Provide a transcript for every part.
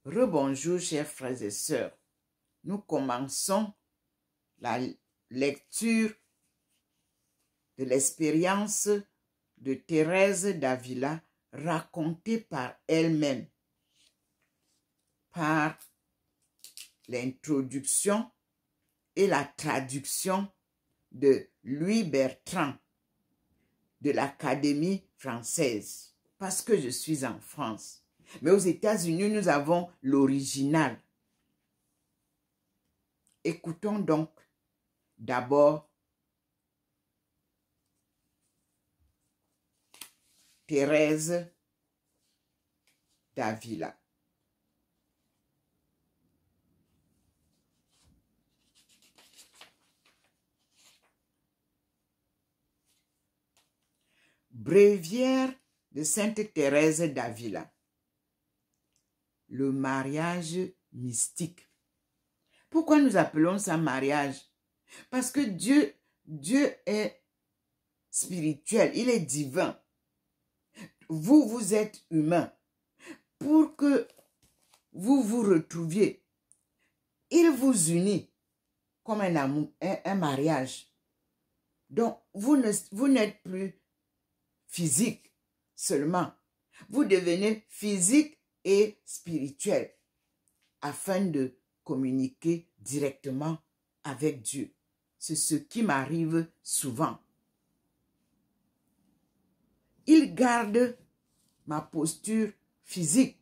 Rebonjour, chers frères et sœurs. Nous commençons la lecture de l'expérience de Thérèse d'Avila racontée par elle-même, par l'introduction et la traduction de Louis Bertrand de l'Académie française, parce que je suis en France. Mais aux États-Unis, nous avons l'original. Écoutons donc d'abord Thérèse d'Avila. Bréviaire de Sainte Thérèse d'Avila. Le mariage mystique. Pourquoi nous appelons ça mariage? Parce que Dieu est spirituel, il est divin. Vous, vous êtes humain. Pour que vous vous retrouviez, il vous unit comme un amour, un mariage. Donc, vous n'êtes plus physique seulement. Vous devenez physique et spirituel afin de communiquer directement avec Dieu. C'est ce qui m'arrive souvent. Il garde ma posture physique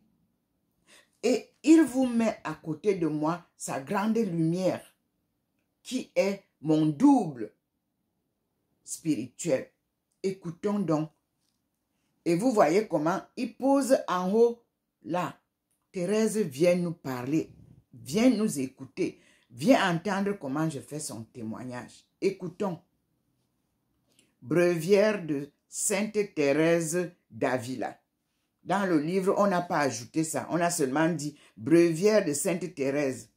et il vous met à côté de moi sa grande lumière qui est mon double spirituel. Écoutons donc. Et vous voyez comment il pose en haut là. Thérèse vient nous parler, vient nous écouter, vient entendre comment je fais son témoignage. Écoutons. Bréviaire de Sainte Thérèse d'Avila. Dans le livre, on n'a pas ajouté ça. On a seulement dit Bréviaire de Sainte Thérèse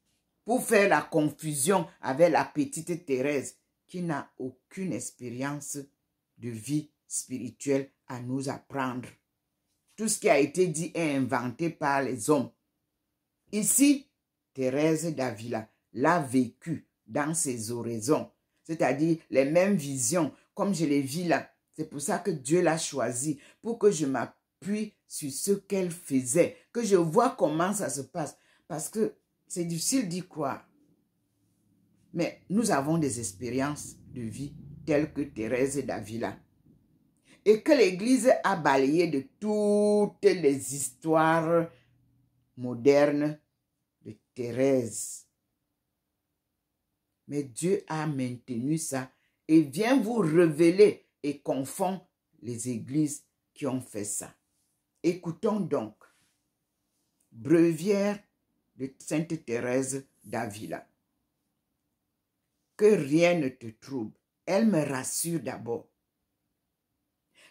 pour faire la confusion avec la petite Thérèse qui n'a aucune expérience de vie spirituelle à nous apprendre. Tout ce qui a été dit est inventé par les hommes. Ici, Thérèse d'Avila l'a vécu dans ses oraisons, c'est-à-dire les mêmes visions, comme je les vis là. C'est pour ça que Dieu l'a choisi, pour que je m'appuie sur ce qu'elle faisait, que je vois comment ça se passe, parce que c'est difficile d'y croire. Mais nous avons des expériences de vie telles que Thérèse d'Avila. Et que l'Église a balayé de toutes les histoires modernes de Thérèse. Mais Dieu a maintenu ça et vient vous révéler et confond les églises qui ont fait ça. Écoutons donc. Bréviaire de Sainte Thérèse d'Avila. Que rien ne te trouble. Elle me rassure d'abord.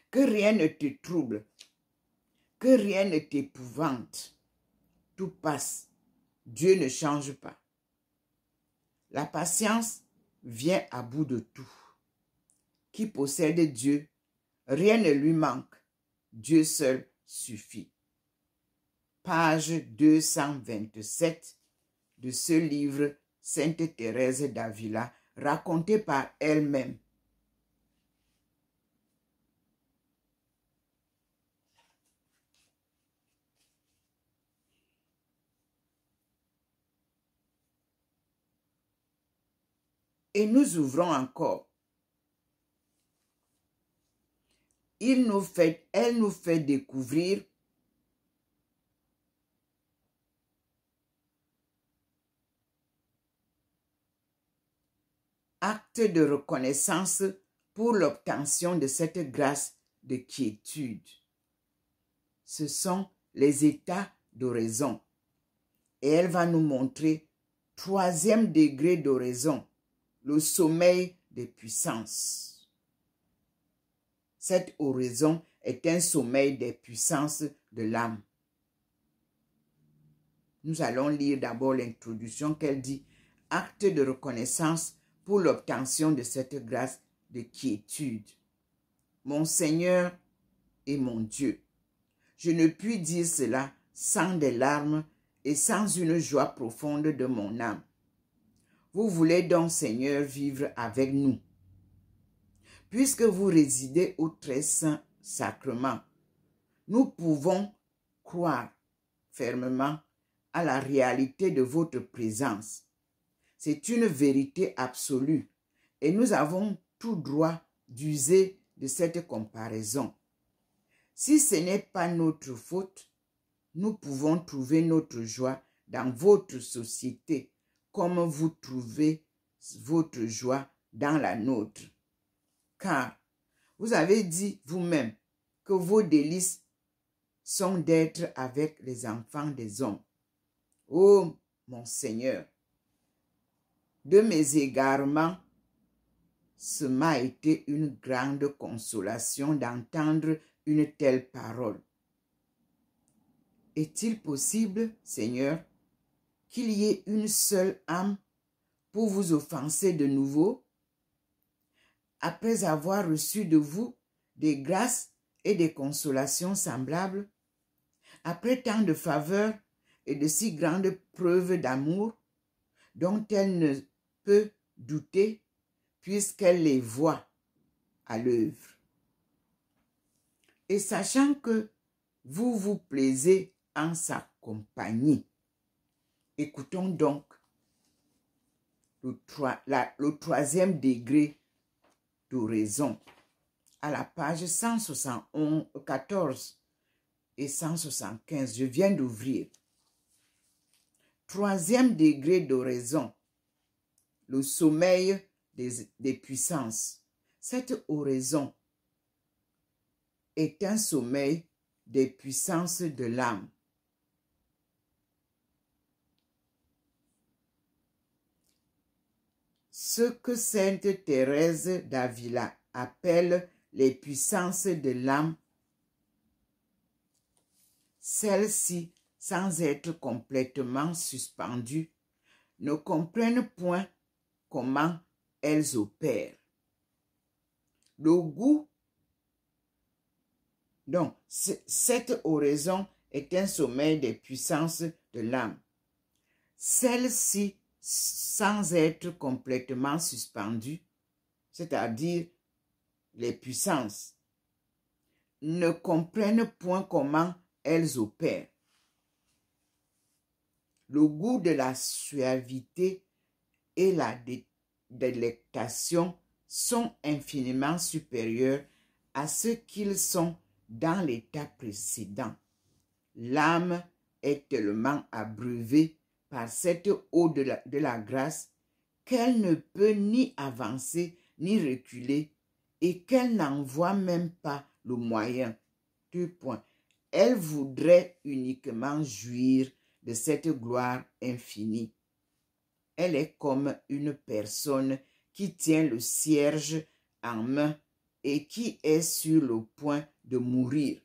Que rien ne te trouble. Que rien ne t'épouvante. Tout passe. Dieu ne change pas. La patience vient à bout de tout. Qui possède Dieu, rien ne lui manque. Dieu seul suffit. Page 227 de ce livre Sainte Thérèse d'Avila, raconté par elle-même. Et nous ouvrons encore. Elle nous fait découvrir acte de reconnaissance pour l'obtention de cette grâce de quiétude. Ce sont les états d'oraison. Et elle va nous montrer troisième degré d'oraison, le sommeil des puissances. Cette oraison est un sommeil des puissances de l'âme. Nous allons lire d'abord l'introduction qu'elle dit « Acte de reconnaissance pour l'obtention de cette grâce de quiétude. Mon Seigneur et mon Dieu, je ne puis dire cela sans des larmes et sans une joie profonde de mon âme. Vous voulez donc, Seigneur, vivre avec nous. Puisque vous résidez au très saint sacrement, nous pouvons croire fermement à la réalité de votre présence. C'est une vérité absolue et nous avons tout droit d'user de cette comparaison. Si ce n'est pas notre faute, nous pouvons trouver notre joie dans votre société comme vous trouvez votre joie dans la nôtre. Car vous avez dit vous-même que vos délices sont d'être avec les enfants des hommes. Ô mon Seigneur, de mes égarements, ce m'a été une grande consolation d'entendre une telle parole. Est-il possible, Seigneur, qu'il y ait une seule âme pour vous offenser de nouveau, après avoir reçu de vous des grâces et des consolations semblables, après tant de faveurs et de si grandes preuves d'amour dont elle ne peut douter puisqu'elle les voit à l'œuvre. Et sachant que vous vous plaisez en sa compagnie, écoutons donc le troisième degré d'oraison à la page 174 et 175. Je viens d'ouvrir. Troisième degré d'oraison, le sommeil des puissances. Cette oraison est un sommeil des puissances de l'âme. Ce que sainte Thérèse d'Avila appelle les puissances de l'âme, celles-ci, sans être complètement suspendues, ne comprennent point comment elles opèrent. Le goût, donc, cette oraison est un sommeil des puissances de l'âme. Celles-ci, sans être complètement suspendues, c'est-à-dire les puissances, ne comprennent point comment elles opèrent. Le goût de la suavité et la délectation sont infiniment supérieurs à ce qu'ils sont dans l'état précédent. L'âme est tellement abreuvée par cette eau de la grâce qu'elle ne peut ni avancer ni reculer et qu'elle n'en voit même pas le moyen. Deux points. Elle voudrait uniquement jouir de cette gloire infinie. Elle est comme une personne qui tient le cierge en main et qui est sur le point de mourir,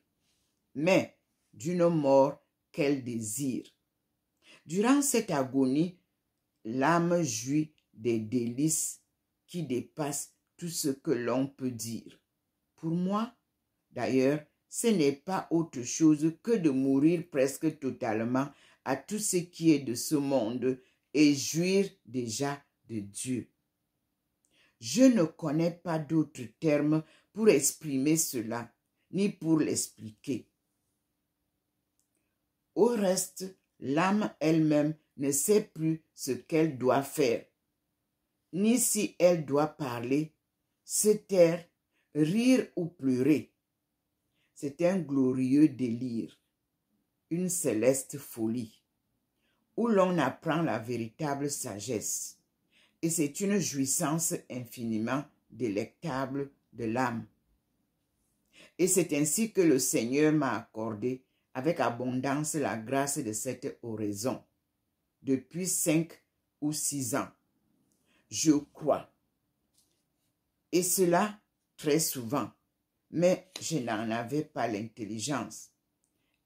mais d'une mort qu'elle désire. Durant cette agonie, l'âme jouit des délices qui dépassent tout ce que l'on peut dire. Pour moi, d'ailleurs, ce n'est pas autre chose que de mourir presque totalement à tout ce qui est de ce monde et jouir déjà de Dieu. Je ne connais pas d'autres termes pour exprimer cela, ni pour l'expliquer. Au reste, l'âme elle-même ne sait plus ce qu'elle doit faire, ni si elle doit parler, se taire, rire ou pleurer. C'est un glorieux délire, une céleste folie, où l'on apprend la véritable sagesse. Et c'est une jouissance infiniment délectable de l'âme. Et c'est ainsi que le Seigneur m'a accordé avec abondance la grâce de cette oraison depuis 5 ou 6 ans. Je crois. Et cela très souvent, mais je n'en avais pas l'intelligence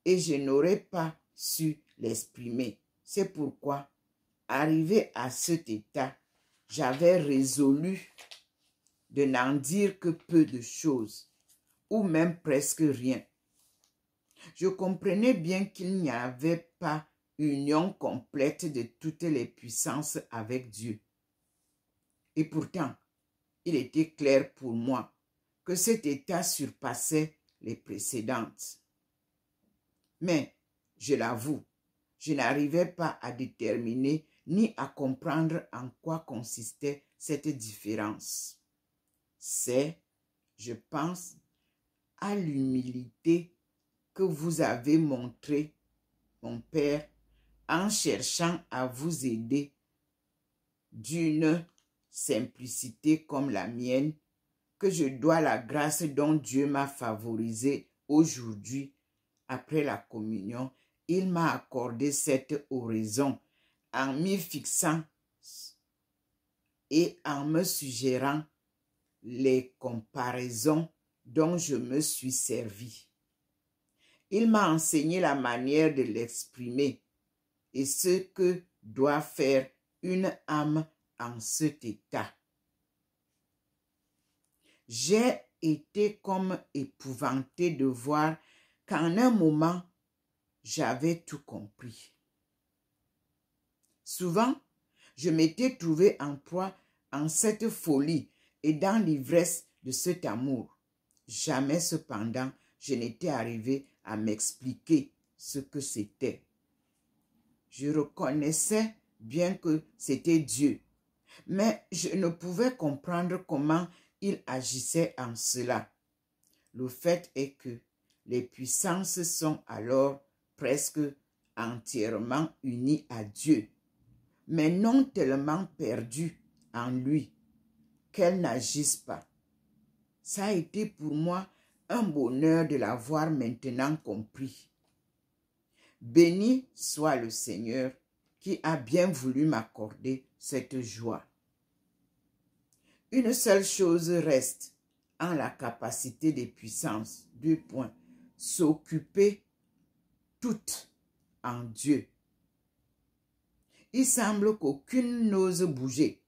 et je n'aurais pas su l'exprimer. C'est pourquoi, arrivé à cet état, j'avais résolu de n'en dire que peu de choses, ou même presque rien. Je comprenais bien qu'il n'y avait pas union complète de toutes les puissances avec Dieu. Et pourtant, il était clair pour moi que cet état surpassait les précédentes. Mais, je l'avoue, je n'arrivais pas à déterminer ni à comprendre en quoi consistait cette différence. C'est, je pense, à l'humilité que vous avez montrée, mon Père, en cherchant à vous aider d'une simplicité comme la mienne, que je dois la grâce dont Dieu m'a favorisé aujourd'hui. Après la communion, il m'a accordé cette oraison en m'y fixant et en me suggérant les comparaisons dont je me suis servi. Il m'a enseigné la manière de l'exprimer et ce que doit faire une âme en cet état. J'ai été comme épouvanté de voir qu'en un moment, j'avais tout compris. Souvent, je m'étais trouvé en proie en cette folie et dans l'ivresse de cet amour. Jamais cependant, je n'étais arrivé à m'expliquer ce que c'était. Je reconnaissais bien que c'était Dieu, mais je ne pouvais comprendre comment il agissait en cela. Le fait est que les puissances sont alors presque entièrement unies à Dieu, mais non tellement perdues en lui qu'elles n'agissent pas. Ça a été pour moi un bonheur de l'avoir maintenant compris. Béni soit le Seigneur qui a bien voulu m'accorder cette joie. Une seule chose reste en la capacité des puissances, s'occuper toutes en Dieu. Il semble qu'aucune n'ose bouger.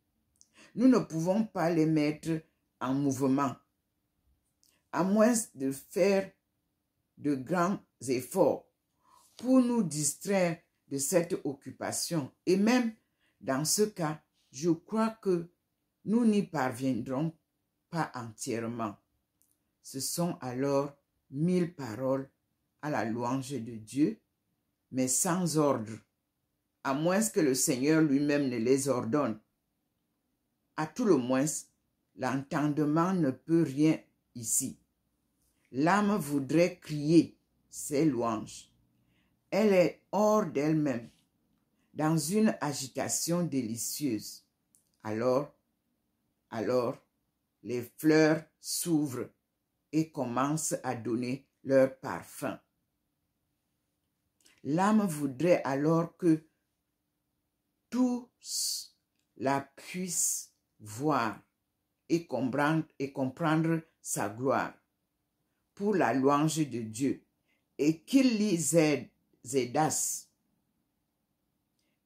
Nous ne pouvons pas les mettre en mouvement, à moins de faire de grands efforts pour nous distraire de cette occupation. Et même dans ce cas, je crois que nous n'y parviendrons pas entièrement. Ce sont alors 1000 paroles à la louange de Dieu, mais sans ordre, à moins que le Seigneur lui-même ne les ordonne. À tout le moins, l'entendement ne peut rien ici. L'âme voudrait crier ses louanges. Elle est hors d'elle-même, dans une agitation délicieuse. Alors, les fleurs s'ouvrent et commencent à donner leur parfum. L'âme voudrait alors que tous la puissent voir et comprendre sa gloire pour la louange de Dieu et qu'il les aidasse.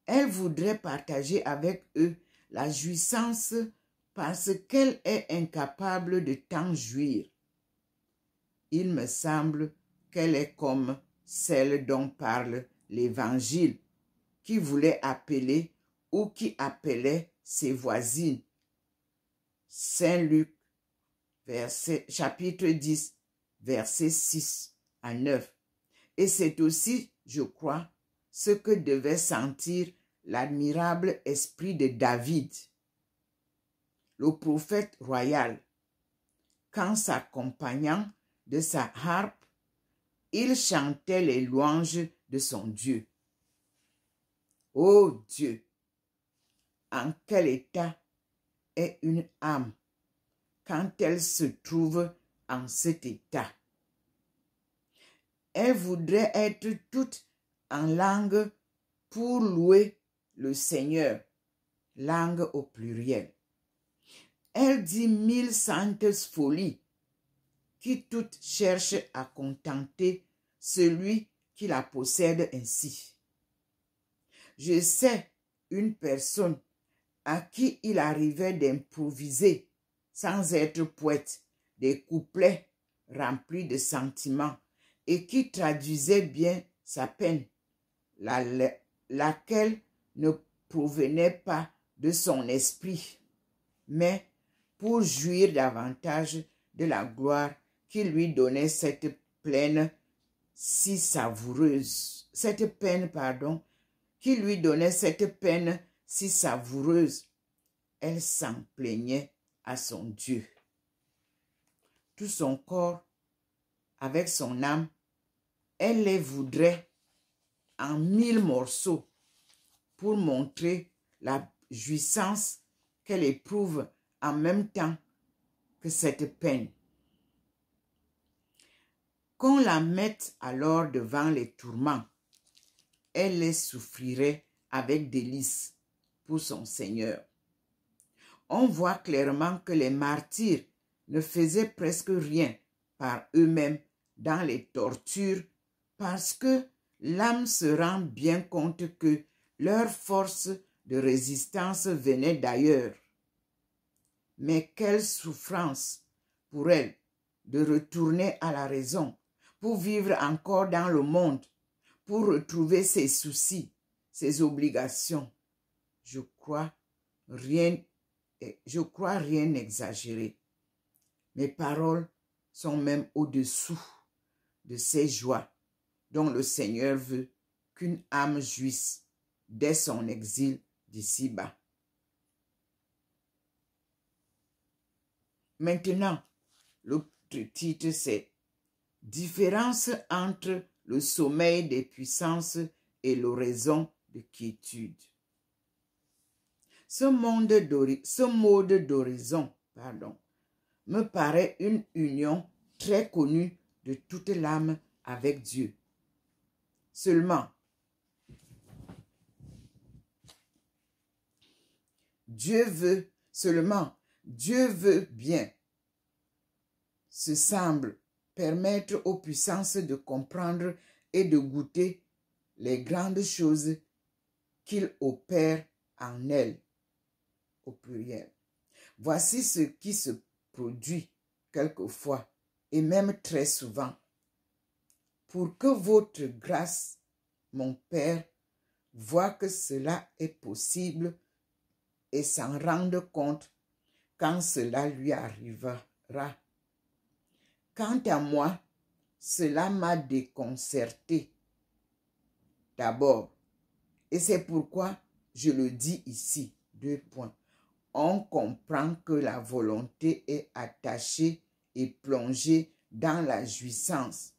Elle voudrait partager avec eux la jouissance parce qu'elle est incapable de t'en jouir. Il me semble qu'elle est comme celle dont parle l'Évangile, qui voulait appeler ou qui appelait ses voisines. Saint Luc, chapitre 10, versets 6 à 9. Et c'est aussi, je crois, ce que devait sentir l'admirable esprit de David, le prophète royal, quand s'accompagnant de sa harpe, il chantait les louanges de son Dieu. Ô Dieu, en quel état est une âme quand elle se trouve en cet état? Elle voudrait être toute en langue pour louer le Seigneur, langue au pluriel. Elle dit 1000 saintes folies qui toutes cherchent à contenter celui qui la possède ainsi. Je sais une personne à qui il arrivait d'improviser, sans être poète, des couplets remplis de sentiments et qui traduisait bien sa peine, la laquelle ne provenait pas de son esprit, mais pour jouir davantage de la gloire qui lui donnait cette peine si savoureuse. Cette peine, pardon, qui lui donnait cette peine si savoureuse. Elle s'en plaignait à son Dieu. Tout son corps, avec son âme, elle les voudrait en 1000 morceaux pour montrer la jouissance qu'elle éprouve en même temps que cette peine. Qu'on la mette alors devant les tourments, elle les souffrirait avec délice pour son Seigneur. On voit clairement que les martyrs ne faisaient presque rien par eux-mêmes dans les tortures parce que l'âme se rend bien compte que leur force de résistance venait d'ailleurs. Mais quelle souffrance pour elle de retourner à la raison, pour vivre encore dans le monde, pour retrouver ses soucis, ses obligations. Je crois rien exagérer. Mes paroles sont même au-dessous de ces joies dont le Seigneur veut qu'une âme jouisse dès son exil d'ici-bas. Maintenant, l'autre titre c'est « Différence entre le sommeil des puissances et l'oraison de quiétude ». Ce mode d'horizon, me paraît une union très connue de toute l'âme avec Dieu. Seulement, Dieu veut bien, se semble, permettre aux puissances de comprendre et de goûter les grandes choses qu'il opère en elles, au pluriel. Voici ce qui se produit quelquefois et même très souvent. Pour que votre grâce, mon Père, voie que cela est possible et s'en rende compte quand cela lui arrivera. Quant à moi, cela m'a déconcerté d'abord, et c'est pourquoi je le dis ici, 2 points. On comprend que la volonté est attachée et plongée dans la jouissance,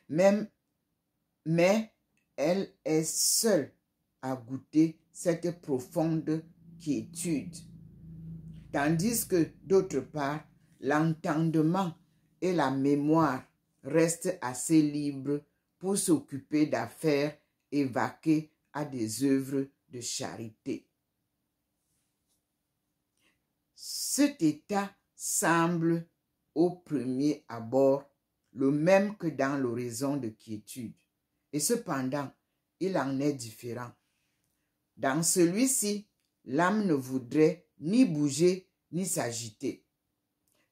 mais elle est seule à goûter cette profonde quiétude. Tandis que, d'autre part, l'entendement et la mémoire restent assez libres pour s'occuper d'affaires et vaquer à des œuvres de charité. Cet état semble, au premier abord, le même que dans l'horizon de quiétude. Et cependant, il en est différent. Dans celui-ci, l'âme ne voudrait ni bouger ni s'agiter,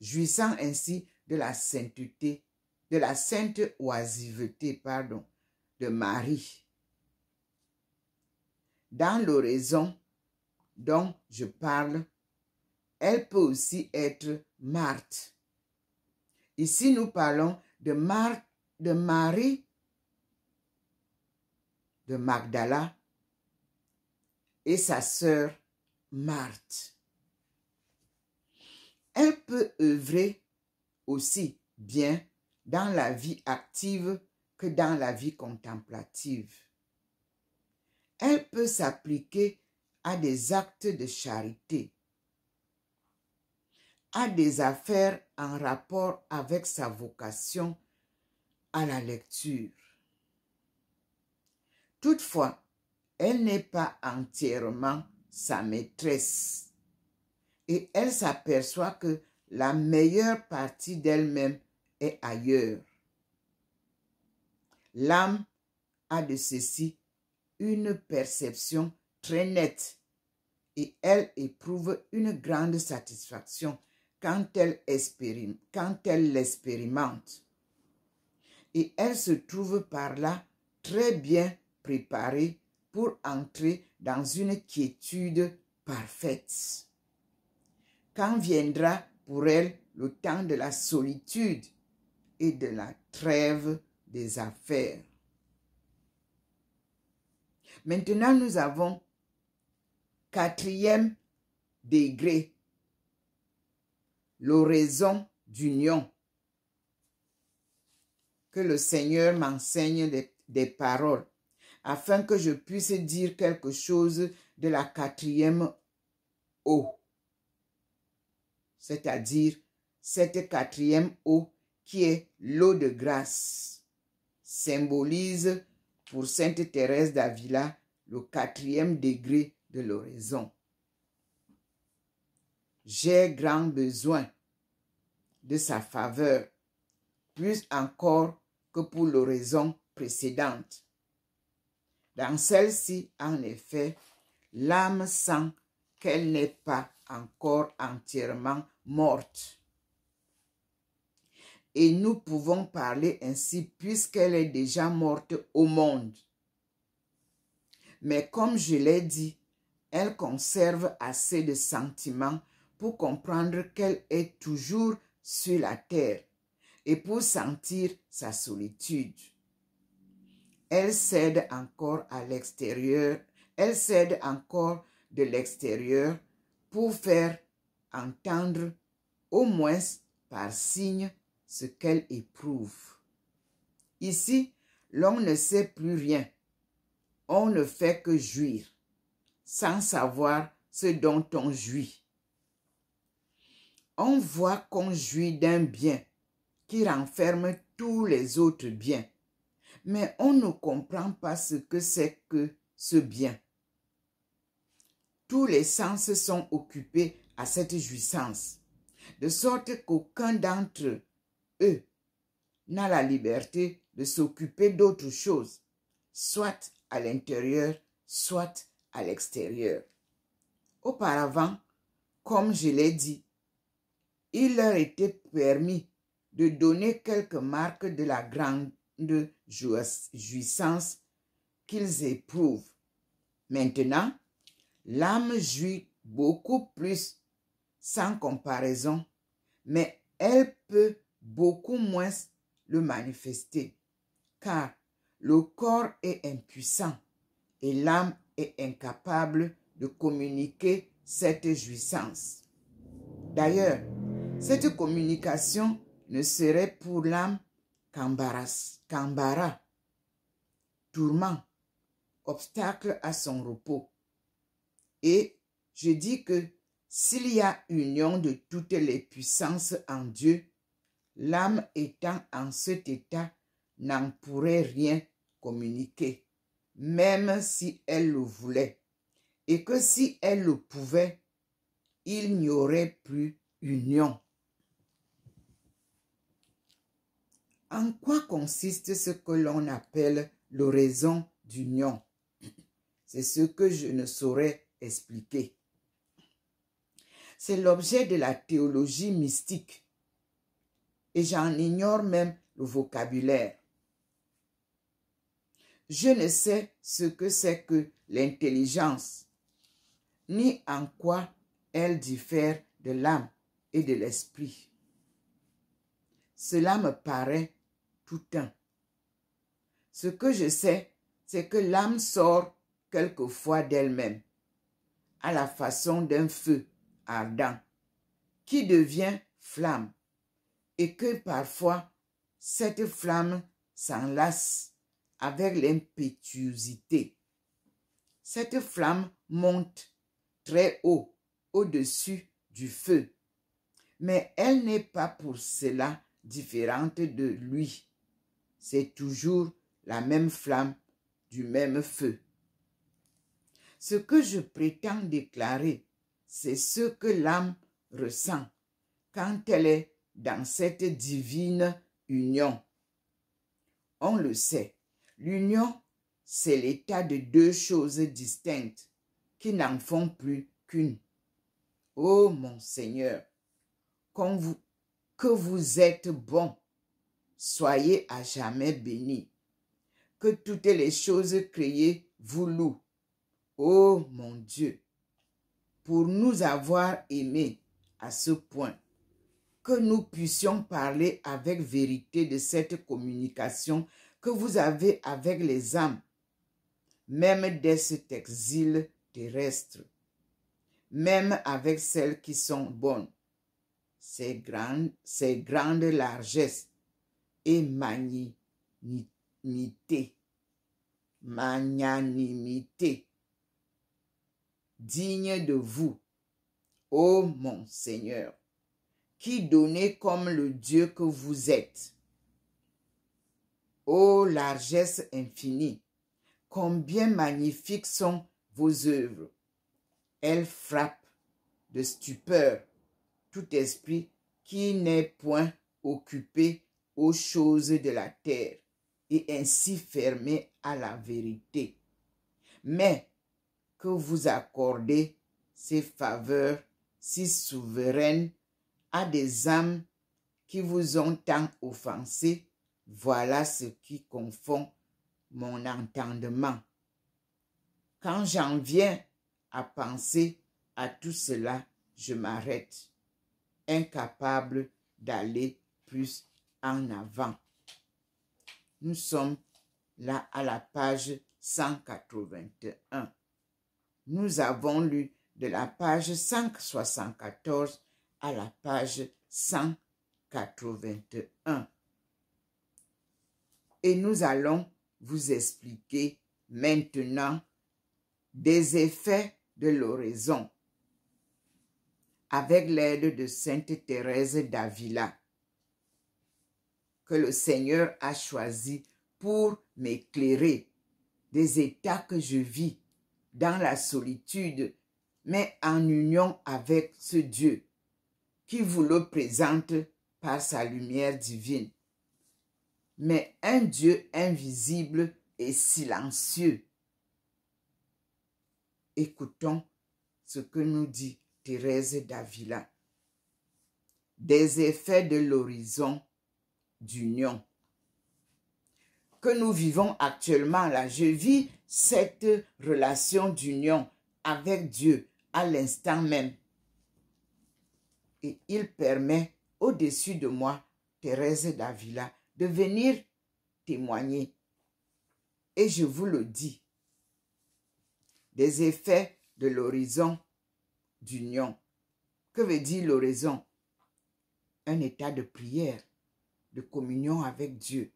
jouissant ainsi de la sainteté, de la sainte oisiveté, de Marie. Dans l'horizon dont je parle, elle peut aussi être Marthe. Ici, nous parlons de Marie de Magdala et sa sœur Marthe. Elle peut œuvrer aussi bien dans la vie active que dans la vie contemplative. Elle peut s'appliquer à des actes de charité, à des affaires en rapport avec sa vocation à la lecture. Toutefois, elle n'est pas entièrement sa maîtresse et elle s'aperçoit que la meilleure partie d'elle-même est ailleurs. L'âme a de ceci une perception très nette et elle éprouve une grande satisfaction quand elle l'expérimente. Et elle se trouve par là très bien préparée pour entrer dans une quiétude parfaite. Quand viendra pour elle le temps de la solitude et de la trêve des affaires. Maintenant, nous avons 4e degré, l'oraison d'union. Que le Seigneur m'enseigne des paroles, afin que je puisse dire quelque chose de la 4e eau. C'est-à-dire cette 4e eau qui est l'eau de grâce, symbolise pour Sainte Thérèse d'Avila le 4e degré de l'oraison. J'ai grand besoin de sa faveur, plus encore que pour l'oraison précédente. Dans celle-ci, en effet, l'âme sent qu'elle n'est pas encore entièrement morte. Et nous pouvons parler ainsi puisqu'elle est déjà morte au monde. Mais comme je l'ai dit, elle conserve assez de sentiments pour comprendre qu'elle est toujours sur la terre et pour sentir sa solitude. Elle cède encore à l'extérieur, elle cède encore de l'extérieur pour faire entendre, au moins par signe, ce qu'elle éprouve. Ici, l'on ne sait plus rien. On ne fait que jouir, sans savoir ce dont on jouit. On voit qu'on jouit d'un bien qui renferme tous les autres biens, mais on ne comprend pas ce que c'est que ce bien. Tous les sens sont occupés à cette jouissance, de sorte qu'aucun d'entre eux n'a la liberté de s'occuper d'autre chose, soit à l'intérieur, soit à l'extérieur. Auparavant, comme je l'ai dit, il leur était permis de donner quelques marques de la grande jouissance qu'ils éprouvent. Maintenant, l'âme jouit beaucoup plus sans comparaison, mais elle peut beaucoup moins le manifester, car le corps est impuissant et l'âme est incapable de communiquer cette jouissance. D'ailleurs, cette communication ne serait pour l'âme qu'embarras, tourment, obstacle à son repos. Et je dis que s'il y a union de toutes les puissances en Dieu, l'âme étant en cet état n'en pourrait rien communiquer, même si elle le voulait, et que si elle le pouvait, il n'y aurait plus union. En quoi consiste ce que l'on appelle l'oraison d'union? C'est ce que je ne saurais expliquer. C'est l'objet de la théologie mystique et j'en ignore même le vocabulaire. Je ne sais ce que c'est que l'intelligence, ni en quoi elle diffère de l'âme et de l'esprit. Cela me paraît tout un. Ce que je sais, c'est que l'âme sort quelquefois d'elle-même, à la façon d'un feu ardent, qui devient flamme, et que parfois cette flamme s'enlace avec l'impétuosité. Cette flamme monte très haut, au-dessus du feu, mais elle n'est pas pour cela différente de lui. C'est toujours la même flamme du même feu. Ce que je prétends déclarer, c'est ce que l'âme ressent quand elle est dans cette divine union. On le sait, l'union, c'est l'état de deux choses distinctes qui n'en font plus qu'une. Ô mon Seigneur, que vous êtes bon, soyez à jamais bénis. Que toutes les choses créées vous louent Ô mon Dieu, pour nous avoir aimés à ce point, que nous puissions parler avec vérité de cette communication que vous avez avec les âmes, même dès cet exil terrestre, même avec celles qui sont bonnes, ces grandes largesses et magnanimité, digne de vous, ô mon Seigneur, qui donnez comme le Dieu que vous êtes. Ô largesse infinie, combien magnifiques sont vos œuvres. Elles frappent de stupeur tout esprit qui n'est point occupé aux choses de la terre et ainsi fermé à la vérité. Mais que vous accordez ces faveurs si souveraines à des âmes qui vous ont tant offensé, voilà ce qui confond mon entendement. Quand j'en viens à penser à tout cela, je m'arrête, incapable d'aller plus en avant. Nous sommes là à la page 181. Nous avons lu de la page 174 à la page 181. Et nous allons vous expliquer maintenant des effets de l'oraison avec l'aide de Sainte Thérèse d'Avila que le Seigneur a choisi pour m'éclairer des états que je vis dans la solitude, mais en union avec ce Dieu qui vous le présente par sa lumière divine. Mais un Dieu invisible et silencieux. Écoutons ce que nous dit Thérèse d'Avila. Des effets de l'horizon d'union que nous vivons actuellement là. Je vis cette relation d'union avec Dieu à l'instant même. Et il permet au-dessus de moi, Thérèse d'Avila, de venir témoigner. Et je vous le dis, des effets de l'horizon d'union. Que veut dire l'horizon? Un état de prière, de communion avec Dieu.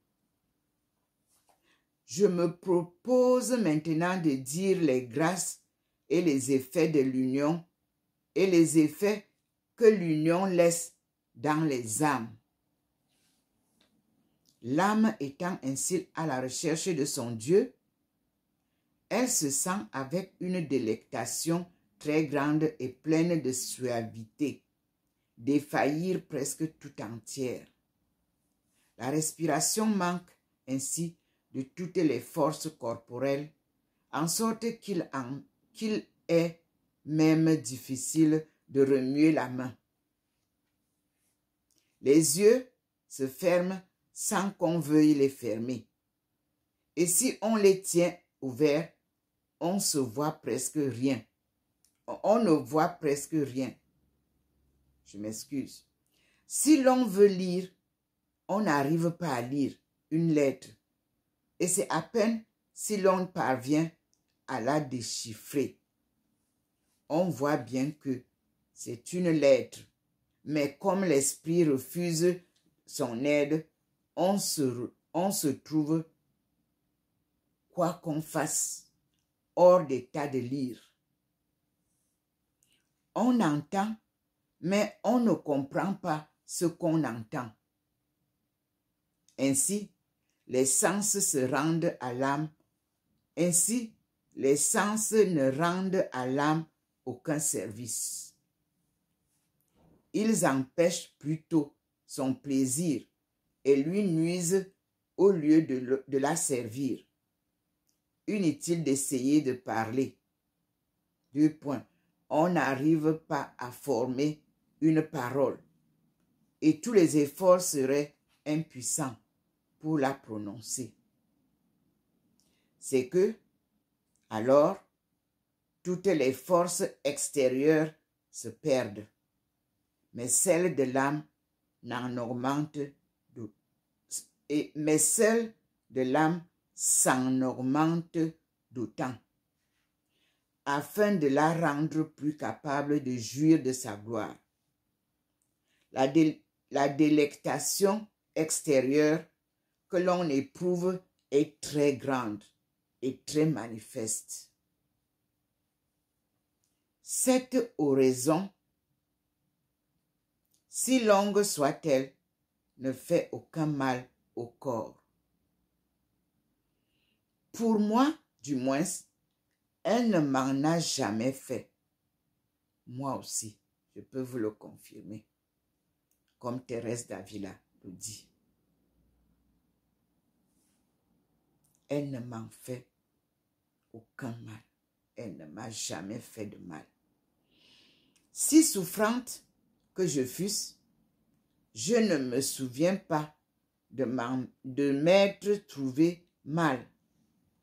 Je me propose maintenant de dire les grâces et les effets de l'union et les effets que l'union laisse dans les âmes. L'âme étant ainsi à la recherche de son Dieu, elle se sent avec une délectation très grande et pleine de suavité, défaillir presque tout entière. La respiration manque ainsi de toutes les forces corporelles, en sorte qu'il est même difficile de remuer la main. Les yeux se ferment sans qu'on veuille les fermer. Et si on les tient ouverts, on se voit presque rien. On ne voit presque rien. Je m'excuse. Si l'on veut lire, on n'arrive pas à lire une lettre. Et c'est à peine si l'on parvient à la déchiffrer. On voit bien que c'est une lettre. Mais comme l'esprit refuse son aide, on se trouve, quoi qu'on fasse, hors d'état de lire. On entend, mais on ne comprend pas ce qu'on entend. Ainsi, les sens se rendent à l'âme. Ainsi, les sens ne rendent à l'âme aucun service. Ils empêchent plutôt son plaisir et lui nuisent au lieu de la servir. Inutile d'essayer de parler. 2 points. On n'arrive pas à former une parole et tous les efforts seraient impuissants pour la prononcer. C'est que, alors, toutes les forces extérieures se perdent, mais celles de l'âme n'en augmentent mais celles de l'âme s'en augmentent d'autant, afin de la rendre plus capable de jouir de sa gloire. La délectation extérieure que l'on éprouve est très grande et très manifeste. Cette oraison, si longue soit-elle, ne fait aucun mal au corps. Pour moi, du moins, elle ne m'en a jamais fait. Moi aussi, je peux vous le confirmer, comme Thérèse d'Avila le dit. Elle ne m'en fait aucun mal. Elle ne m'a jamais fait de mal. Si souffrante que je fusse, je ne me souviens pas de m'être trouvé mal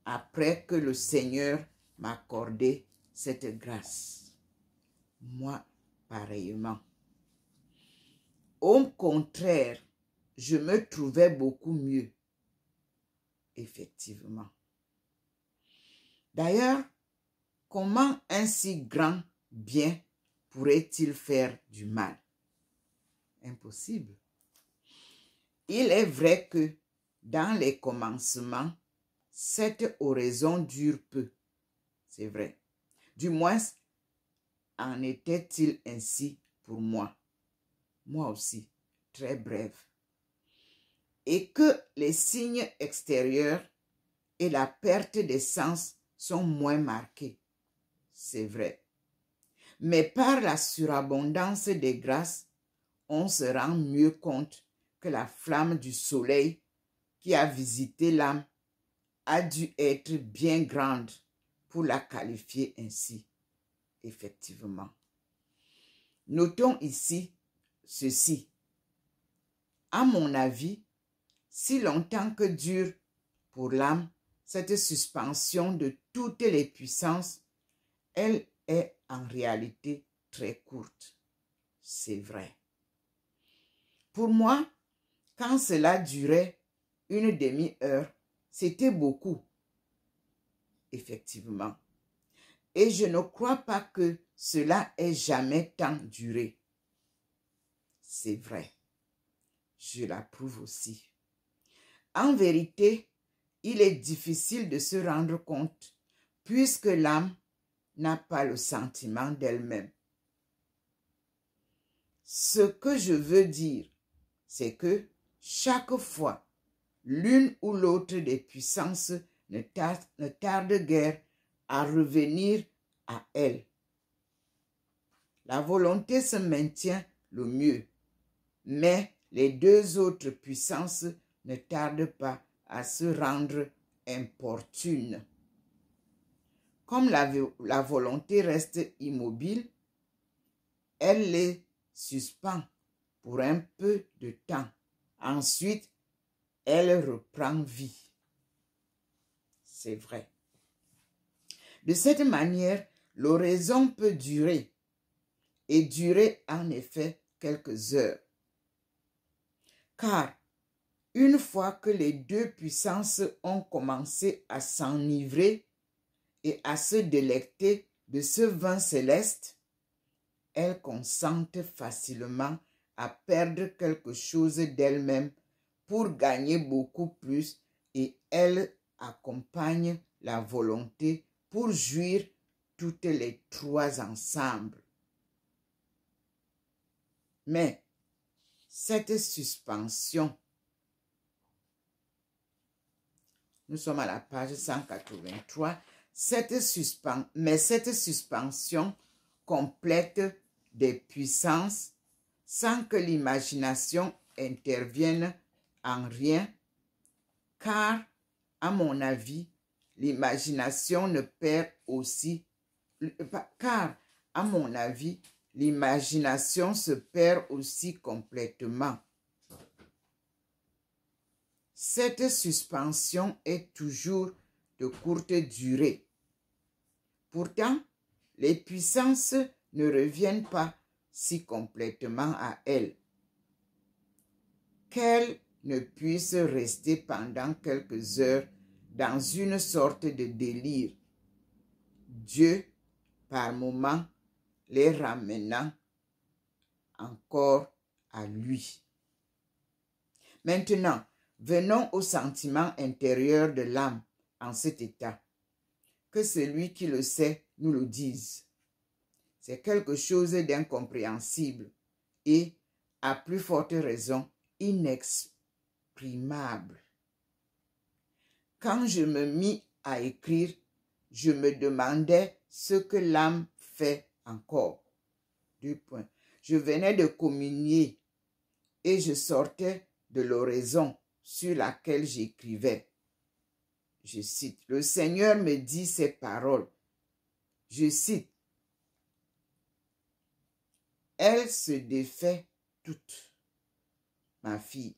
après que le Seigneur m'accordait cette grâce. Moi, pareillement. Au contraire, je me trouvais beaucoup mieux. Effectivement. D'ailleurs, comment un si grand bien pourrait-il faire du mal? Impossible. Il est vrai que dans les commencements, cette oraison dure peu. C'est vrai. Du moins, en était-il ainsi pour moi. Moi aussi, très brève. Et que les signes extérieurs et la perte des sens sont moins marqués. C'est vrai. Mais par la surabondance des grâces, on se rend mieux compte que la flamme du soleil qui a visité l'âme a dû être bien grande pour la qualifier ainsi. Effectivement. Notons ici ceci. À mon avis, si longtemps que dure pour l'âme cette suspension de toutes les puissances, elle est en réalité très courte. C'est vrai. Pour moi, quand cela durait une demi-heure, c'était beaucoup. Effectivement. Et je ne crois pas que cela ait jamais tant duré. C'est vrai. Je l'approuve aussi. En vérité, il est difficile de se rendre compte puisque l'âme n'a pas le sentiment d'elle-même. Ce que je veux dire, c'est que chaque fois, l'une ou l'autre des puissances ne tarde guère à revenir à elle. La volonté se maintient le mieux, mais les deux autres puissances ne tardent pas à se rendre importunes. Comme la volonté reste immobile, elle les suspend pour un peu de temps. Ensuite, elle reprend vie. C'est vrai. De cette manière, l'oraison peut durer, et durer en effet quelques heures. Car, une fois que les deux puissances ont commencé à s'enivrer et à se délecter de ce vin céleste, elles consentent facilement à perdre quelque chose d'elles-mêmes pour gagner beaucoup plus et elles accompagnent la volonté pour jouir toutes les trois ensemble. Mais cette suspension, nous sommes à la page 183, cette suspension complète des puissances sans que l'imagination intervienne en rien, car, à mon avis, l'imagination ne perd aussi, car, à mon avis, l'imagination se perd aussi complètement. Cette suspension est toujours de courte durée. Pourtant, les puissances ne reviennent pas si complètement à elle qu'elle ne puisse rester pendant quelques heures dans une sorte de délire. Dieu, par moments, les ramenant encore à lui. Maintenant, venons au sentiment intérieur de l'âme en cet état. Que celui qui le sait nous le dise. C'est quelque chose d'incompréhensible et, à plus forte raison, inexprimable. Quand je me mis à écrire, je me demandais ce que l'âme fait encore. 2 points. Je venais de communier et je sortais de l'oraison sur laquelle j'écrivais. Je cite, le Seigneur me dit ces paroles. Je cite, elle se défait toute, ma fille,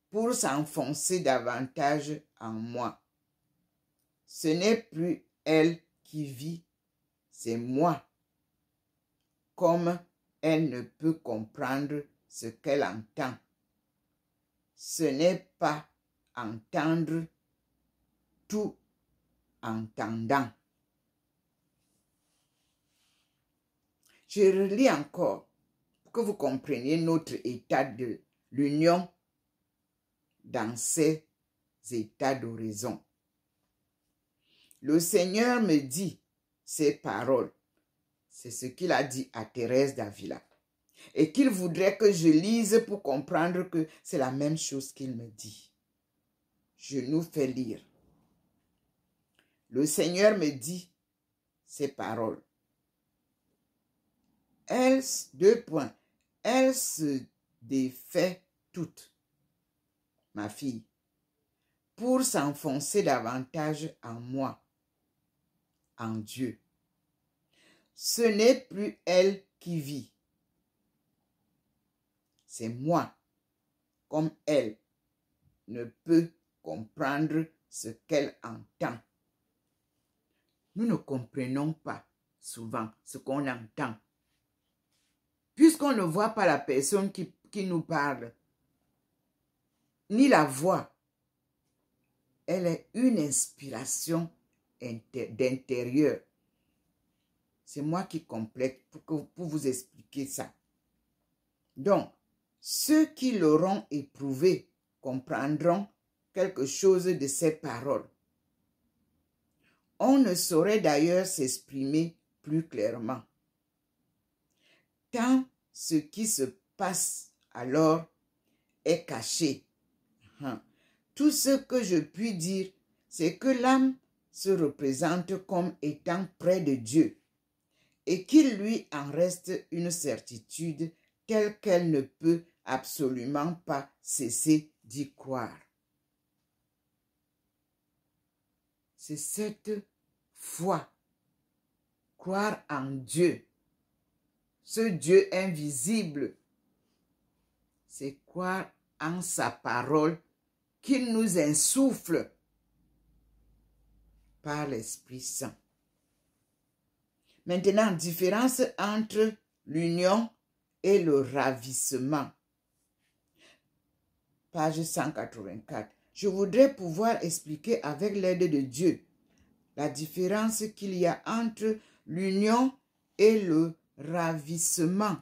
pour s'enfoncer davantage en moi. Ce n'est plus elle qui vit, c'est moi. Comme elle ne peut comprendre ce qu'elle entend. Ce n'est pas entendre tout entendant. Je relis encore pour que vous compreniez notre état de l'union dans ces états d'horizon. Le Seigneur me dit ces paroles. C'est ce qu'il a dit à Thérèse d'Avila. Et qu'il voudrait que je lise pour comprendre que c'est la même chose qu'il me dit. Je nous fais lire. Le Seigneur me dit ces paroles. Elle, 2 points, elle se défait toute, ma fille, pour s'enfoncer davantage en moi, en Dieu. Ce n'est plus elle qui vit. C'est moi, comme elle ne peut comprendre ce qu'elle entend. Nous ne comprenons pas souvent ce qu'on entend. Puisqu'on ne voit pas la personne qui nous parle, ni la voix, elle est une inspiration d'intérieur. C'est moi qui complète pour vous expliquer ça. Donc, ceux qui l'auront éprouvé comprendront quelque chose de ces paroles. On ne saurait d'ailleurs s'exprimer plus clairement. Tant ce qui se passe alors est caché. Tout ce que je puis dire, c'est que l'âme se représente comme étant près de Dieu et qu'il lui en reste une certitude telle qu'elle ne peut absolument pas cesser d'y croire. C'est cette foi, croire en Dieu, ce Dieu invisible, c'est croire en sa parole qu'il nous insuffle par l'Esprit Saint. Maintenant, différence entre l'union et le ravissement. Page 184. Je voudrais pouvoir expliquer avec l'aide de Dieu la différence qu'il y a entre l'union et le ravissement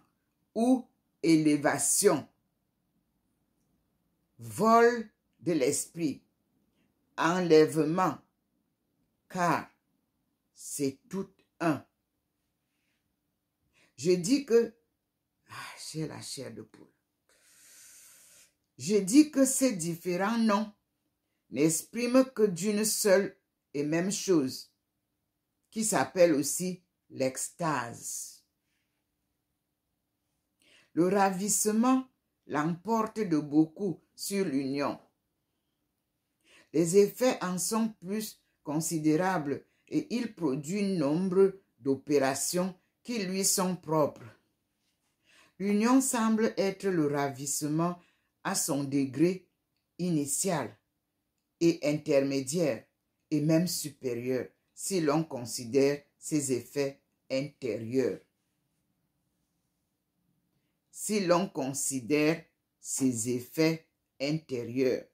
ou élévation. Vol de l'esprit, enlèvement, car c'est tout un. Je dis que, j'ai la chair de poule. Je dis que ces différents noms n'expriment que d'une seule et même chose, qui s'appelle aussi l'extase. Le ravissement l'emporte de beaucoup sur l'union. Les effets en sont plus considérables et il produit nombre d'opérations qui lui sont propres. L'union semble être le ravissement à son degré initial et intermédiaire et même supérieur si l'on considère ses effets intérieurs. Si l'on considère ces effets intérieurs.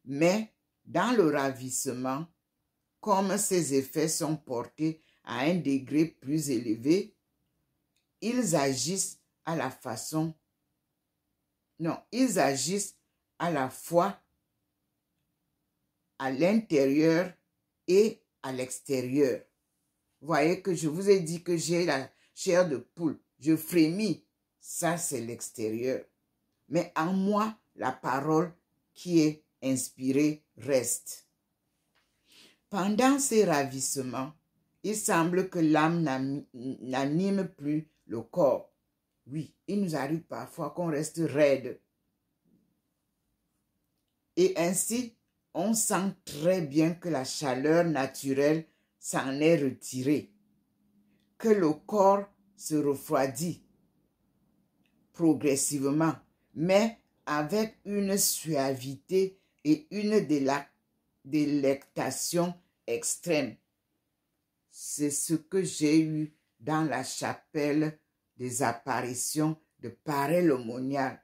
Mais dans le ravissement, comme ces effets sont portés à un degré plus élevé, ils agissent à la façon, non, ils agissent à la fois à l'intérieur et à l'extérieur. Voyez que je vous ai dit que j'ai la chair de poule, je frémis, ça c'est l'extérieur. Mais en moi, la parole qui est inspirée reste. Pendant ces ravissements, il semble que l'âme n'anime plus le corps. Oui, il nous arrive parfois qu'on reste raide. Et ainsi, on sent très bien que la chaleur naturelle s'en est retirée, que le corps se refroidit progressivement, mais avec une suavité et une délectation extrême. C'est ce que j'ai eu dans la chapelle des apparitions de Paray-le-Monial,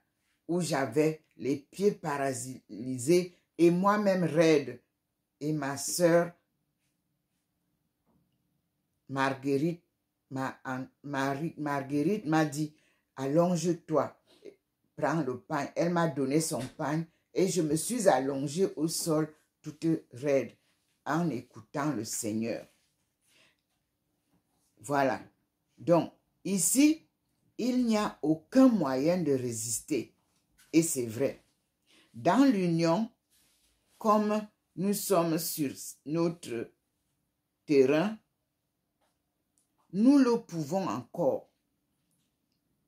où j'avais les pieds paralysés et moi-même raide. Et ma sœur Marguerite m'a dit, allonge-toi, prends le pain. Elle m'a donné son pain et je me suis allongée au sol toute raide en écoutant le Seigneur. Voilà. Donc, ici, il n'y a aucun moyen de résister. Et c'est vrai. Dans l'union, comme nous sommes sur notre terrain, nous le pouvons encore.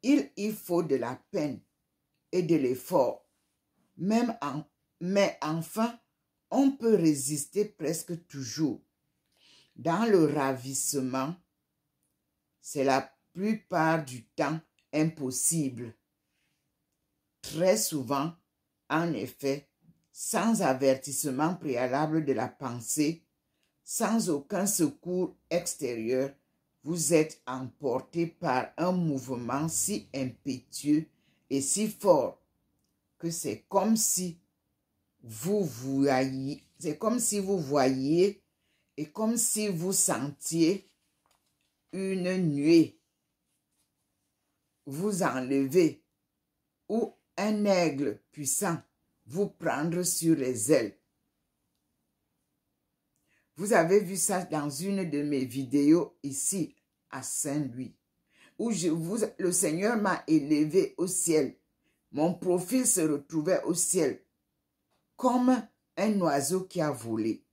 Il y faut de la peine et de l'effort. Mais enfin, on peut résister presque toujours. Dans le ravissement, c'est la plupart du temps impossible. Très souvent, en effet, sans avertissement préalable de la pensée, sans aucun secours extérieur, vous êtes emporté par un mouvement si impétueux et si fort que c'est comme si vous voyiez et comme si vous sentiez une nuée vous enlever ou un aigle puissant vous prendre sur les ailes. Vous avez vu ça dans une de mes vidéos ici à Saint-Louis, où le Seigneur m'a élevé au ciel. Mon profil se retrouvait au ciel, comme un oiseau qui a volé.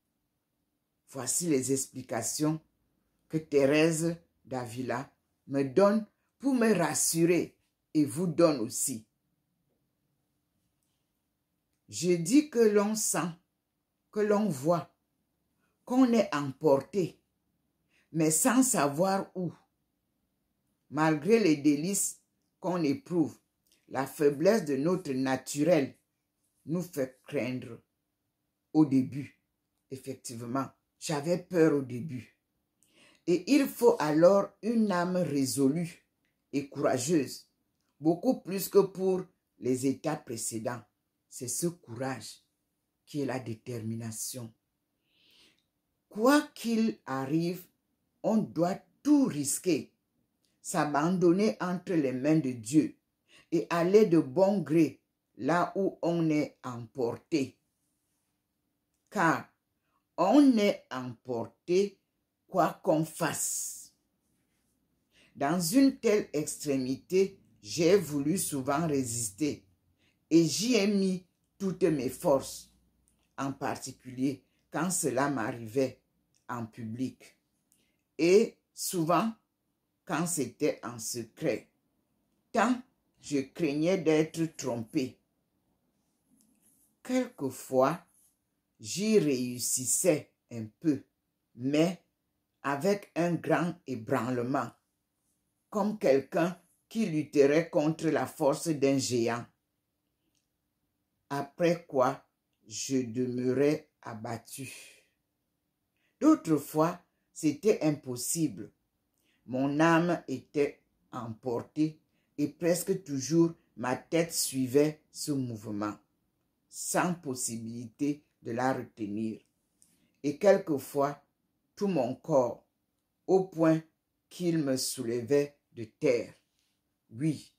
Voici les explications que Thérèse d'Avila me donne pour me rassurer et vous donne aussi. Je dis que l'on sent, que l'on voit, qu'on est emporté, mais sans savoir où. Malgré les délices qu'on éprouve, la faiblesse de notre naturel nous fait craindre au début. Effectivement, j'avais peur au début. Et il faut alors une âme résolue et courageuse, beaucoup plus que pour les états précédents. C'est ce courage qui est la détermination. Quoi qu'il arrive, on doit tout risquer, s'abandonner entre les mains de Dieu et aller de bon gré là où on est emporté. Car on est emporté quoi qu'on fasse. Dans une telle extrémité, j'ai voulu souvent résister et j'y ai mis toutes mes forces, en particulier quand cela m'arrivait en public et souvent quand c'était en secret, tant je craignais d'être trompé. Quelquefois, j'y réussissais un peu, mais avec un grand ébranlement, comme quelqu'un qui lutterait contre la force d'un géant. Après quoi, je demeurais abattu. D'autres fois, c'était impossible. mon âme était emportée et presque toujours ma tête suivait ce mouvement, sans possibilité de la retenir. Et quelquefois, tout mon corps, au point qu'il me soulevait de terre. Oui,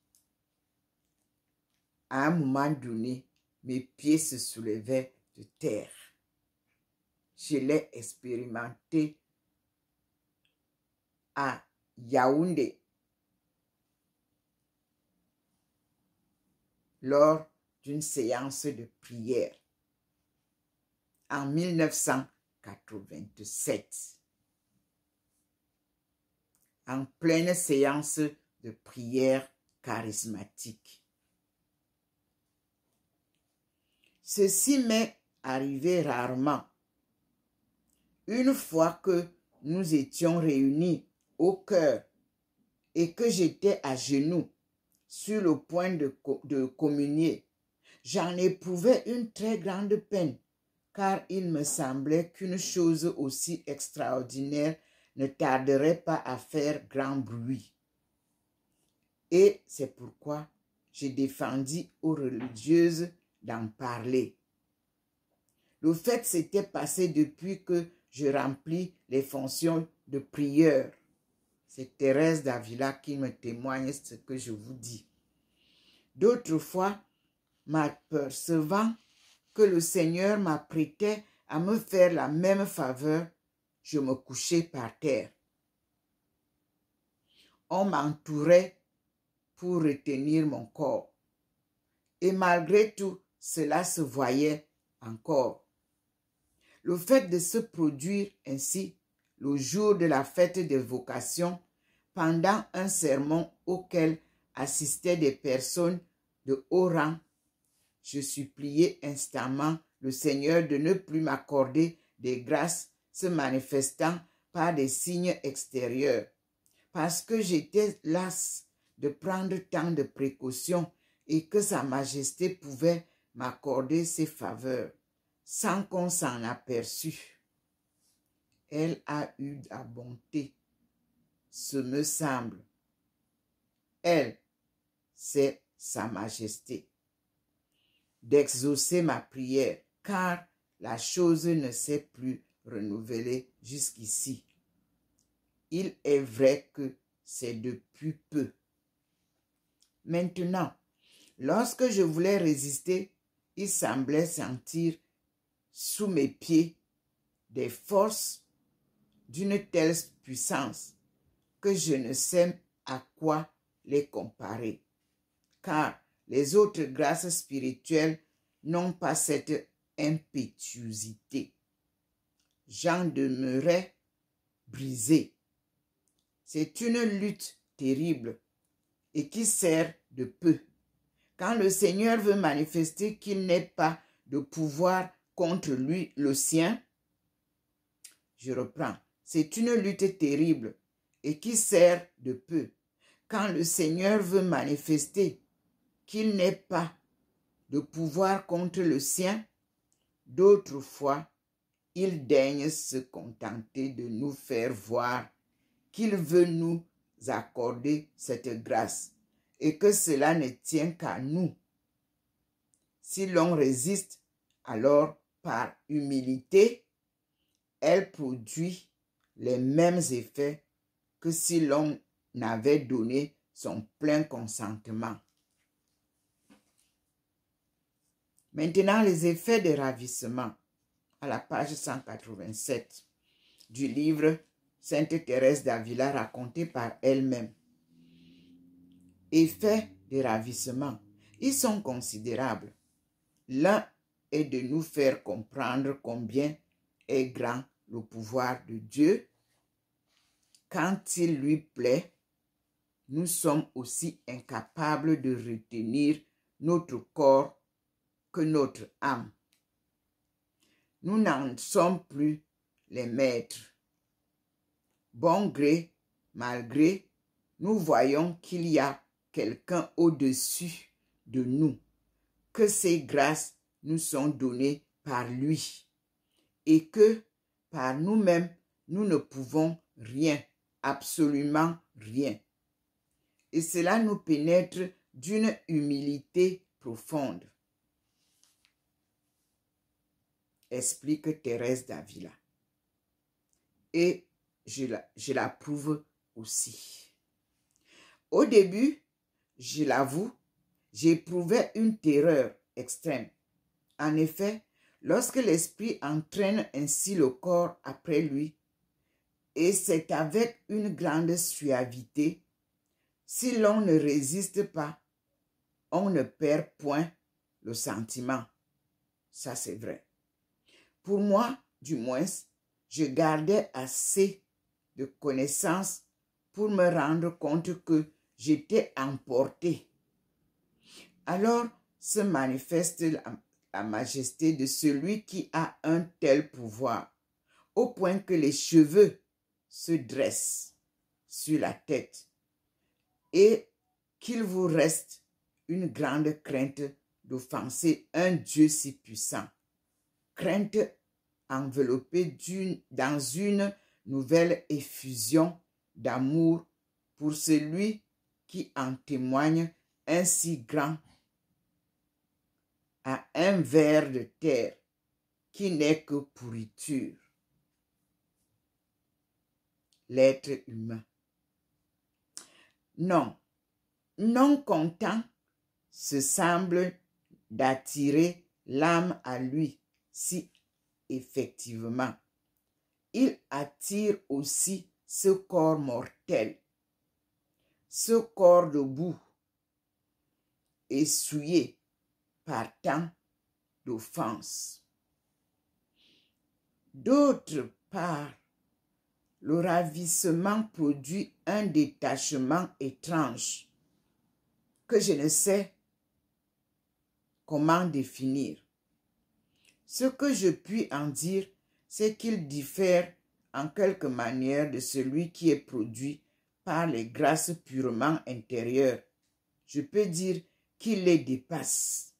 à un moment donné, mes pieds se soulevaient de terre. Je l'ai expérimenté à Yaoundé lors d'une séance de prière en 1987. En pleine séance de prière charismatique. Ceci m'est arrivé rarement. Une fois que nous étions réunis au cœur et que j'étais à genoux sur le point de communier, j'en éprouvais une très grande peine, car il me semblait qu'une chose aussi extraordinaire ne tarderait pas à faire grand bruit. Et c'est pourquoi j'ai défendu aux religieuses d'en parler. Le fait s'était passé depuis que je remplis les fonctions de prieur. C'est Thérèse d'Avila qui me témoigne ce que je vous dis. D'autres fois, m'apercevant que le Seigneur m'apprêtait à me faire la même faveur, je me couchais par terre. On m'entourait pour retenir mon corps. Et malgré tout, cela se voyait encore. Le fait de se produire ainsi, le jour de la fête des vocations, pendant un sermon auquel assistaient des personnes de haut rang, je suppliais instamment le Seigneur de ne plus m'accorder des grâces se manifestant par des signes extérieurs, parce que j'étais lasse de prendre tant de précautions et que Sa Majesté pouvait m'accorder ses faveurs sans qu'on s'en aperçût. Elle a eu la bonté, ce me semble. Elle, c'est Sa Majesté, d'exaucer ma prière, car la chose ne s'est plus renouvelée jusqu'ici. Il est vrai que c'est depuis peu. Maintenant, lorsque je voulais résister, il semblait sentir sous mes pieds des forces d'une telle puissance que je ne sais à quoi les comparer, car les autres grâces spirituelles n'ont pas cette impétuosité. J'en demeurais brisé. C'est une lutte terrible et qui sert de peu. Quand le Seigneur veut manifester qu'il n'est pas de pouvoir contre lui, le sien, je reprends, c'est une lutte terrible et qui sert de peu. Quand le Seigneur veut manifester qu'il n'est pas de pouvoir contre le sien, d'autres fois, il daigne se contenter de nous faire voir qu'il veut nous accorder cette grâce et que cela ne tient qu'à nous. Si l'on résiste, alors par humilité, elle produit les mêmes effets que si l'on avait donné son plein consentement. Maintenant, les effets de ravissement, à la page 187 du livre Sainte Thérèse d'Avila raconté par elle-même. Effets de ravissement, ils sont considérables. L'un est de nous faire comprendre combien est grand le pouvoir de Dieu. Quand il lui plaît, nous sommes aussi incapables de retenir notre corps que notre âme. Nous n'en sommes plus les maîtres. Bon gré, mal gré, nous voyons qu'il y a quelqu'un au-dessus de nous, que ces grâces nous sont données par lui et que par nous-mêmes, nous ne pouvons rien absolument rien. Et cela nous pénètre d'une humilité profonde, explique Thérèse d'Avila. Et je l'approuve aussi. Au début, je l'avoue, j'éprouvais une terreur extrême. En effet, lorsque l'esprit entraîne ainsi le corps après lui, et c'est avec une grande suavité, si l'on ne résiste pas, on ne perd point le sentiment. Ça, c'est vrai. Pour moi, du moins, je gardais assez de connaissances pour me rendre compte que j'étais emporté. Alors se manifeste la majesté de celui qui a un tel pouvoir, au point que les cheveux se dressent sur la tête et qu'il vous reste une grande crainte d'offenser un Dieu si puissant. Crainte enveloppée dans une nouvelle effusion d'amour pour celui qui en témoigne ainsi grand à un ver de terre qui n'est que pourriture. L'être humain. Non, non content se semble d'attirer l'âme à lui si effectivement. Il attire aussi ce corps mortel, ce corps de boue, essuyé par tant d'offenses. D'autre part, le ravissement produit un détachement étrange que je ne sais comment définir. Ce que je puis en dire, c'est qu'il diffère en quelque manière de celui qui est produit par les grâces purement intérieures. Je peux dire qu'il les dépasse.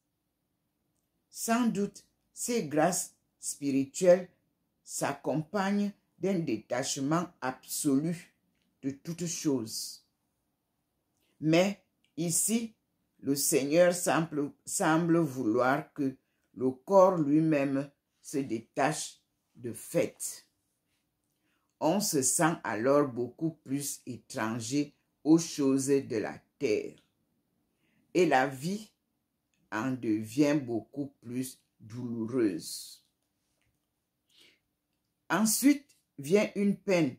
Sans doute, ces grâces spirituelles s'accompagnent d'un détachement absolu de toutes choses. Mais ici, le Seigneur semble vouloir que le corps lui-même se détache de fait. On se sent alors beaucoup plus étranger aux choses de la terre. Et la vie en devient beaucoup plus douloureuse. Ensuite vient une peine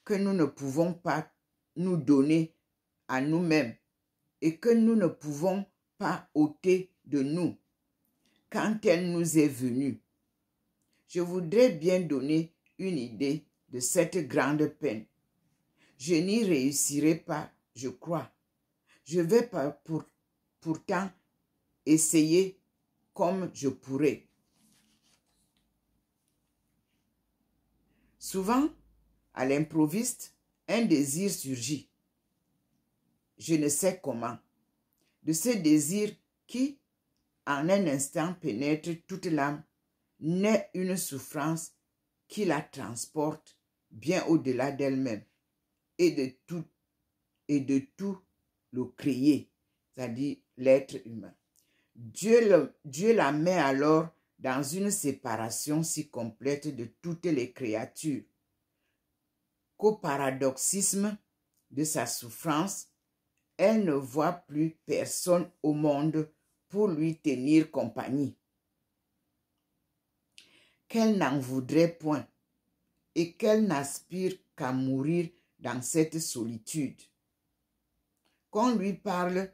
que nous ne pouvons pas nous donner à nous-mêmes et que nous ne pouvons pas ôter de nous quand elle nous est venue. Je voudrais bien donner une idée de cette grande peine. Je n'y réussirai pas, je crois. Je vais pourtant essayer comme je pourrais. Souvent, à l'improviste, un désir surgit. Je ne sais comment. De ce désir qui, en un instant, pénètre toute l'âme, naît une souffrance qui la transporte bien au-delà d'elle-même et de tout le créé, c'est-à-dire l'être humain. Dieu la met alors dans une séparation si complète de toutes les créatures qu'au paradoxisme de sa souffrance, elle ne voit plus personne au monde pour lui tenir compagnie. Qu'elle n'en voudrait point et qu'elle n'aspire qu'à mourir dans cette solitude. Qu'on lui parle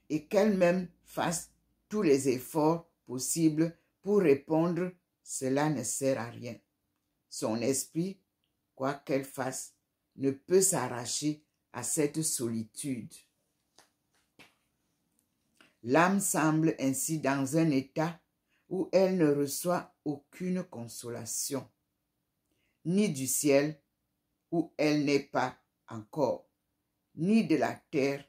et qu'elle-même fasse tous les efforts possibles pour répondre, cela ne sert à rien. Son esprit, quoi qu'elle fasse, ne peut s'arracher à cette solitude. L'âme semble ainsi dans un état où elle ne reçoit aucune consolation, ni du ciel, où elle n'est pas encore, ni de la terre,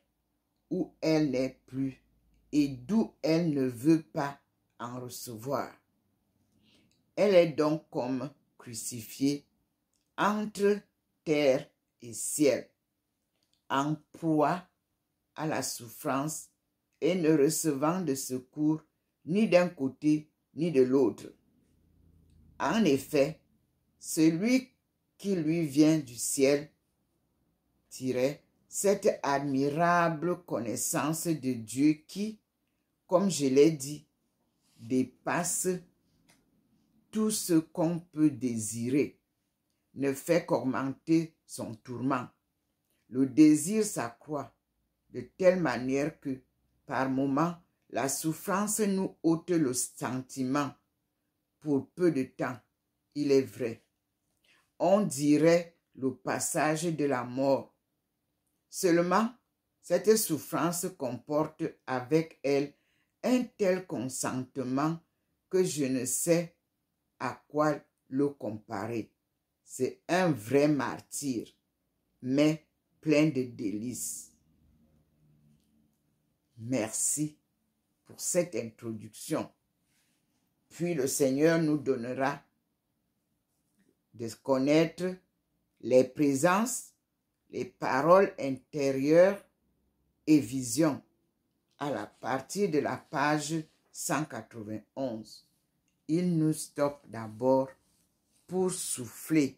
où elle n'est plus, et d'où elle ne veut pas en recevoir. Elle est donc comme crucifiée entre terre et ciel. en proie à la souffrance et ne recevant de secours ni d'un côté ni de l'autre. En effet, celui qui lui vient du ciel, cette admirable connaissance de Dieu qui, comme je l'ai dit, dépasse tout ce qu'on peut désirer, ne fait qu'augmenter son tourment. Le désir s'accroît de telle manière que, par moments, la souffrance nous ôte le sentiment. Pour peu de temps, il est vrai. On dirait le passage de la mort. Seulement, cette souffrance comporte avec elle un tel consentement que je ne sais à quoi le comparer. C'est un vrai martyre, mais plein de délices. Merci pour cette introduction. Puis le Seigneur nous donnera de connaître les présences, les paroles intérieures et visions à partir de la page 191. Il nous stoppe d'abord pour souffler.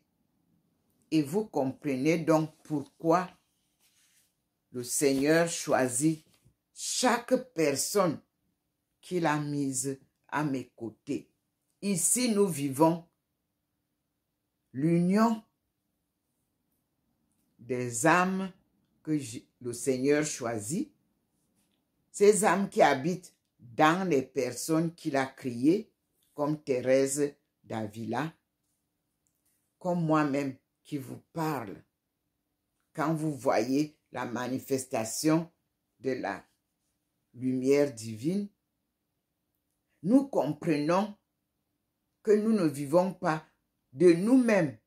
Et vous comprenez donc pourquoi le Seigneur choisit chaque personne qu'il a mise à mes côtés. Ici, nous vivons l'union des âmes que le Seigneur choisit, ces âmes qui habitent dans les personnes qu'il a créées, comme Thérèse d'Avila, comme moi-même qui vous parle. Quand vous voyez la manifestation de la lumière divine, nous comprenons que nous ne vivons pas de nous-mêmes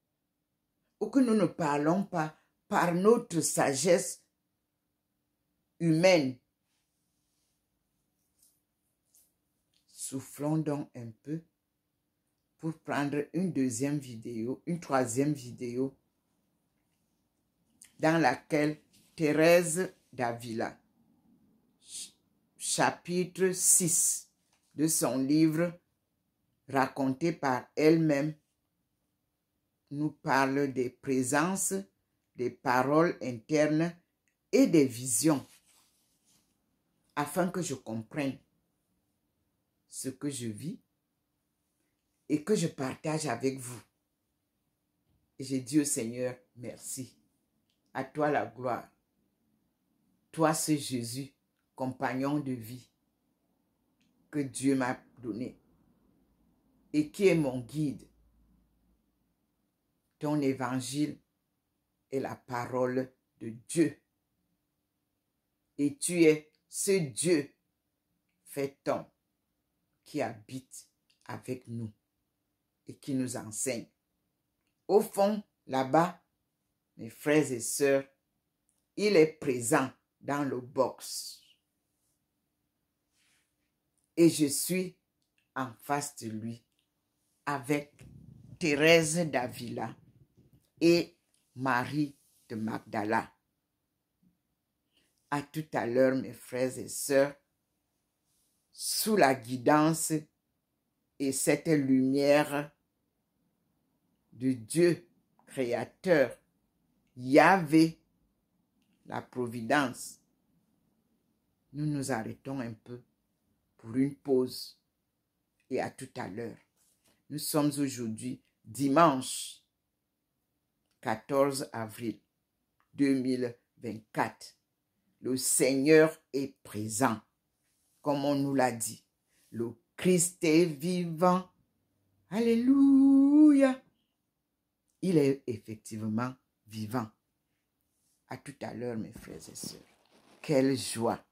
ou que nous ne parlons pas par notre sagesse humaine. Soufflons donc un peu pour prendre une deuxième vidéo, une troisième vidéo dans laquelle Thérèse d'Avila, chapitre 6 de son livre raconté par elle-même, nous parle des présences, des paroles internes et des visions, afin que je comprenne ce que je vis et que je partage avec vous. Et j'ai dit au Seigneur, merci. À toi la gloire. Toi, ce Jésus, compagnon de vie que Dieu m'a donné et qui est mon guide. Ton évangile est la parole de Dieu. Et tu es ce Dieu fait homme qui habite avec nous et qui nous enseigne. Au fond, là-bas, mes frères et sœurs, il est présent dans le box. Et je suis en face de lui avec Thérèse d'Avila et Marie de Magdala. À tout à l'heure, mes frères et sœurs, sous la guidance et cette lumière de Dieu créateur, Yahvé, la providence. Nous nous arrêtons un peu pour une pause et à tout à l'heure. Nous sommes aujourd'hui dimanche 14 avril 2024. Le Seigneur est présent, comme on nous l'a dit. Le Christ est vivant. Alléluia. Il est effectivement vivant. À tout à l'heure, mes frères et sœurs. Quelle joie